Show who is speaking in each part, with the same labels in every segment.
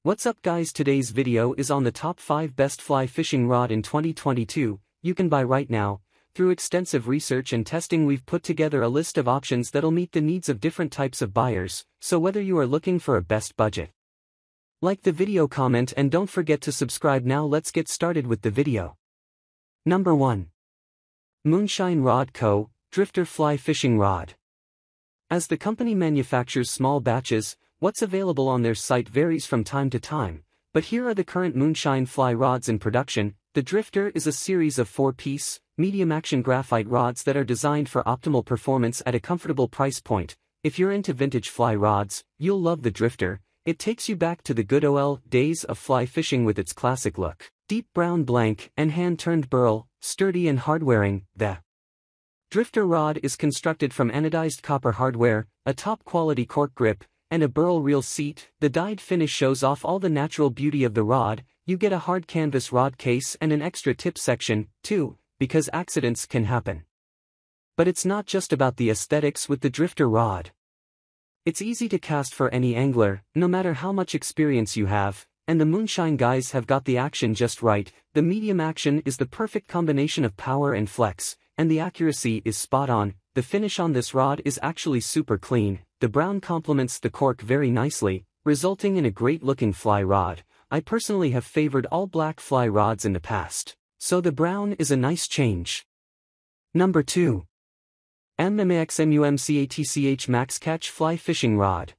Speaker 1: What's up guys, today's video is on the top 5 best fly fishing rod in 2022, you can buy right now. Through extensive research and testing we've put together a list of options that'll meet the needs of different types of buyers, so whether you are looking for a best budget. Like the video, comment and don't forget to subscribe. Now let's get started with the video. Number 1. Moonshine Rod Co. Drifter Fly Fishing Rod. As the company manufactures small batches, what's available on their site varies from time to time, but here are the current Moonshine fly rods in production. The Drifter is a series of 4-piece, medium-action graphite rods that are designed for optimal performance at a comfortable price point. If you're into vintage fly rods, you'll love the Drifter. It takes you back to the good old days of fly fishing with its classic look. Deep brown blank and hand-turned burl, sturdy and hard-wearing. The Drifter rod is constructed from anodized copper hardware, a top-quality cork grip, and a burl reel seat. The dyed finish shows off all the natural beauty of the rod. You get a hard canvas rod case and an extra tip section, too, because accidents can happen. But it's not just about the aesthetics with the Drifter rod. It's easy to cast for any angler, no matter how much experience you have, and the Moonshine guys have got the action just right. The medium action is the perfect combination of power and flex, and the accuracy is spot on. The finish on this rod is actually super clean. The brown complements the cork very nicely, resulting in a great-looking fly rod. I personally have favored all black fly rods in the past, so the brown is a nice change. Number 2. MMAXMUMCATCH Max Catch Fly Fishing Rod.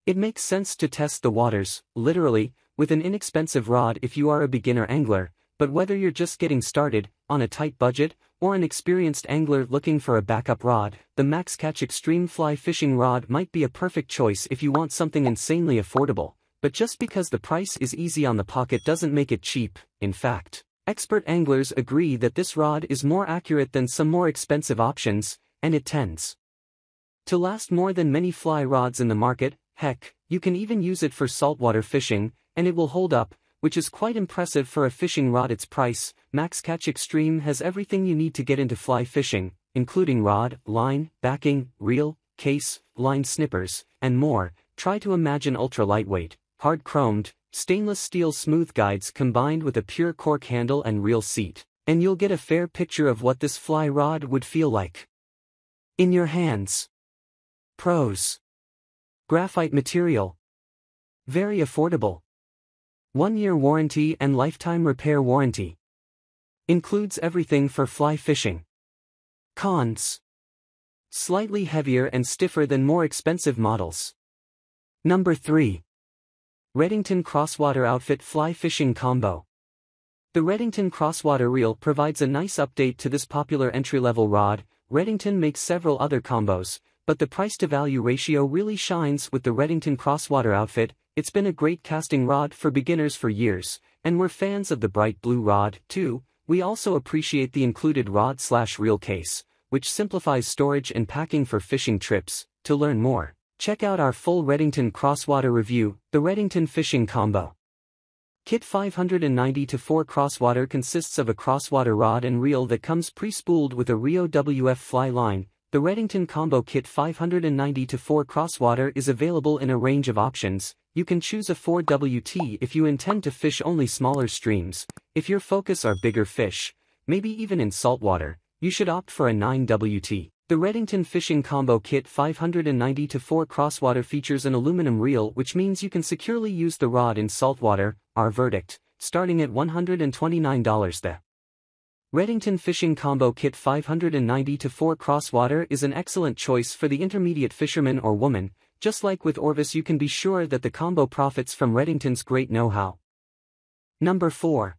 Speaker 1: It makes sense to test the waters, literally, with an inexpensive rod if you are a beginner angler, but whether you're just getting started, on a tight budget, or an experienced angler looking for a backup rod, the Max Catch Extreme Fly Fishing Rod might be a perfect choice if you want something insanely affordable. But just because the price is easy on the pocket doesn't make it cheap. In fact, expert anglers agree that this rod is more accurate than some more expensive options, and it tends to last more than many fly rods in the market. Heck, you can even use it for saltwater fishing, and it will hold up, which is quite impressive for a fishing rod. Its price. Max Catch Extreme has everything you need to get into fly fishing, including rod, line, backing, reel, case, line snippers, and more. Try to imagine ultra-lightweight, hard-chromed, stainless steel smooth guides combined with a pure cork handle and reel seat, and you'll get a fair picture of what this fly rod would feel like in your hands. Pros. Graphite material. Very affordable. 1-year warranty and lifetime repair warranty. Includes everything for fly fishing. Cons. Slightly heavier and stiffer than more expensive models. Number 3. Reddington Crosswater Outfit Fly Fishing Combo. The Reddington Crosswater Reel provides a nice update to this popular entry-level rod. Reddington makes several other combos, but the price-to-value ratio really shines with the Reddington Crosswater Outfit. It's been a great casting rod for beginners for years, and we're fans of the bright blue rod, too. We also appreciate the included rod/reel case, which simplifies storage and packing for fishing trips. To learn more, check out our full Reddington Crosswater review. The Reddington Fishing Combo Kit 590-4 Crosswater consists of a Crosswater rod and reel that comes pre-spooled with a Rio WF fly line. The Reddington Combo Kit 590-4 Crosswater is available in a range of options. You can choose a 4WT if you intend to fish only smaller streams. If your focus are bigger fish, maybe even in saltwater, you should opt for a 9WT. The Reddington Fishing Combo Kit 590-4 Crosswater features an aluminum reel, which means you can securely use the rod in saltwater. Our verdict, starting at $129. The Reddington Fishing Combo Kit 590-4 Crosswater is an excellent choice for the intermediate fisherman or woman. Just like with Orvis, you can be sure that the combo profits from Reddington's great know-how. Number 4.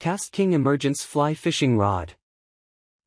Speaker 1: KastKing Emergence Fly Fishing Rod.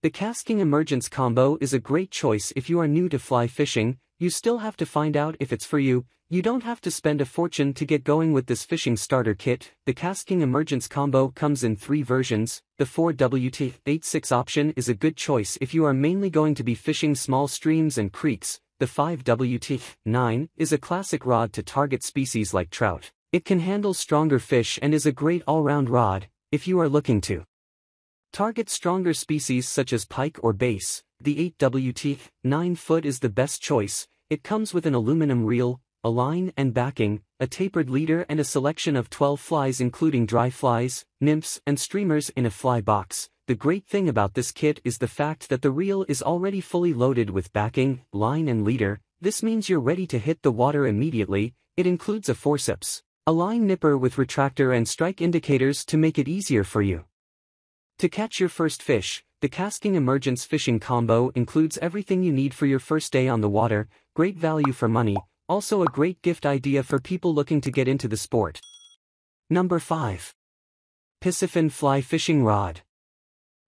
Speaker 1: The KastKing Emergence combo is a great choice if you are new to fly fishing. You still have to find out if it's for you. You don't have to spend a fortune to get going with this fishing starter kit. The KastKing Emergence combo comes in 3 versions. The 4WT-86 option is a good choice if you are mainly going to be fishing small streams and creeks. The 5WT-9 is a classic rod to target species like trout. It can handle stronger fish and is a great all-round rod if you are looking to target stronger species such as pike or bass. The 8WT 9-foot is the best choice. It comes with an aluminum reel, a line and backing, a tapered leader and a selection of 12 flies including dry flies, nymphs and streamers in a fly box. The great thing about this kit is the fact that the reel is already fully loaded with backing, line and leader. This means you're ready to hit the water immediately. It includes a forceps, a line nipper with retractor and strike indicators to make it easier for you to catch your first fish. The Casking Emergence Fishing Combo includes everything you need for your first day on the water. Great value for money, also a great gift idea for people looking to get into the sport. Number 5. Piscifin Fly Fishing Rod.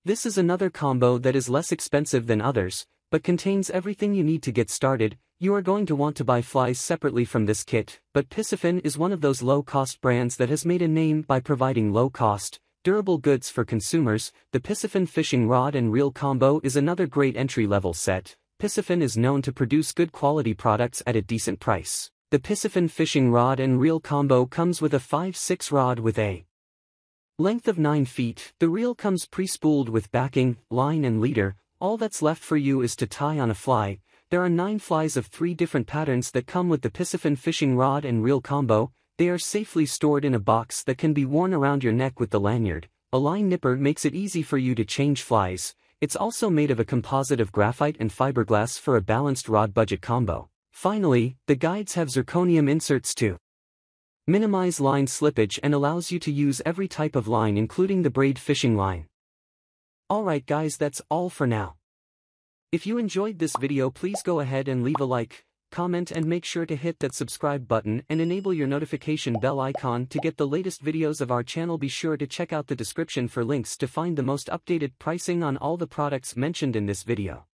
Speaker 1: This is another combo that is less expensive than others, but contains everything you need to get started. You are going to want to buy flies separately from this kit, but Piscifin is one of those low-cost brands that has made a name by providing low-cost, durable goods for consumers. The Piscifin Fishing Rod and Reel Combo is another great entry-level set. Piscifin is known to produce good quality products at a decent price. The Piscifin Fishing Rod and Reel Combo comes with a 5/6 rod with a length of 9 feet. The reel comes pre-spooled with backing, line and leader. All that's left for you is to tie on a fly. There are 9 flies of 3 different patterns that come with the Piscifin Fishing Rod and Reel Combo. They are safely stored in a box that can be worn around your neck with the lanyard. A line nipper makes it easy for you to change flies. It's also made of a composite of graphite and fiberglass for a balanced rod budget combo. Finally, the guides have zirconium inserts to minimize line slippage and allows you to use every type of line including the braid fishing line. Alright guys, that's all for now. If you enjoyed this video, please go ahead and leave a like, comment and make sure to hit that subscribe button and enable your notification bell icon to get the latest videos of our channel. Be sure to check out the description for links to find the most updated pricing on all the products mentioned in this video.